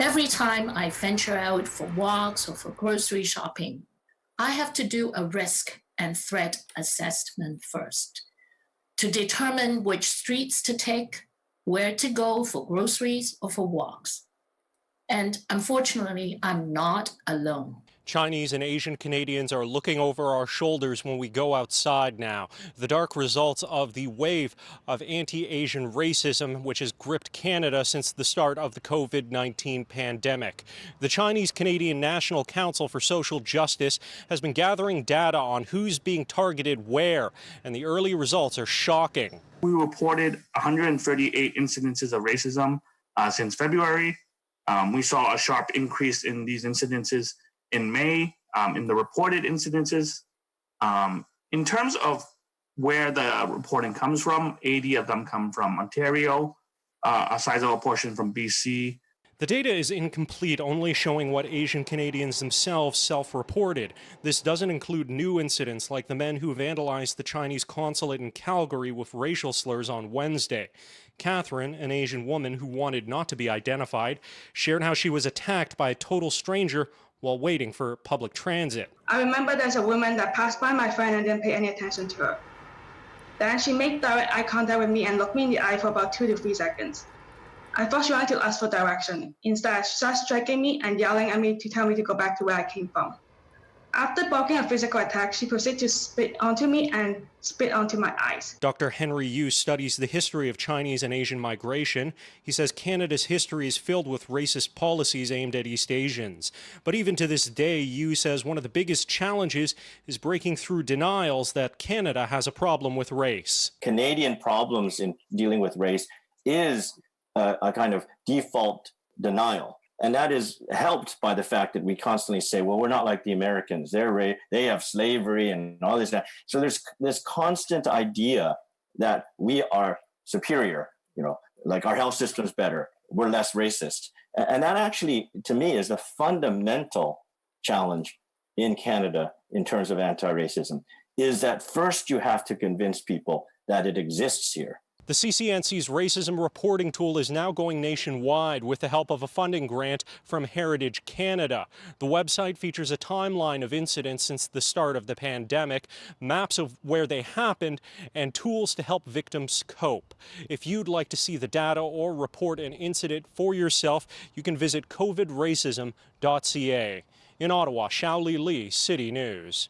Every time I venture out for walks or for grocery shopping, I have to do a risk and threat assessment first to determine which streets to take, where to go for groceries or for walks. And unfortunately, I'm not alone. Chinese and Asian Canadians are looking over our shoulders when we go outside now. The dark results of the wave of anti-Asian racism, which has gripped Canada since the start of the COVID-19 pandemic. The Chinese-Canadian National Council for Social Justice has been gathering data on who's being targeted where, and the early results are shocking. We reported 138 incidences of racism since February. We saw a sharp increase in these incidences in May, in the reported incidences. In terms of where the reporting comes from, 80 of them come from Ontario, a sizable portion from BC. The data is incomplete, only showing what Asian Canadians themselves self-reported. This doesn't include new incidents like the men who vandalized the Chinese consulate in Calgary with racial slurs on Wednesday. Catherine, an Asian woman who wanted not to be identified, shared how she was attacked by a total stranger while waiting for public transit. I remember there's a woman that passed by my friend and didn't pay any attention to her. Then she made direct eye contact with me and looked me in the eye for about 2 to 3 seconds. I thought she wanted to ask for direction. Instead, she started striking me and yelling at me to tell me to go back to where I came from. After barking a physical attack, she proceeded to spit onto me and spit onto my eyes. Dr. Henry Yu studies the history of Chinese and Asian migration. He says Canada's history is filled with racist policies aimed at East Asians. But even to this day, Yu says one of the biggest challenges is breaking through denials that Canada has a problem with race. Canadian problems in dealing with race is a kind of default denial. And that is helped by the fact that we constantly say, well, we're not like the Americans. They have slavery and all this. So there's this constant idea that we are superior, like our health system's better, we're less racist. And that actually, to me, is the fundamental challenge in Canada in terms of anti-racism, is that first you have to convince people that it exists here. The CCNC's racism reporting tool is now going nationwide with the help of a funding grant from Heritage Canada. The website features a timeline of incidents since the start of the pandemic, maps of where they happened, and tools to help victims cope. If you'd like to see the data or report an incident for yourself, you can visit covidracism.ca. In Ottawa, Xiaoli Li, City News.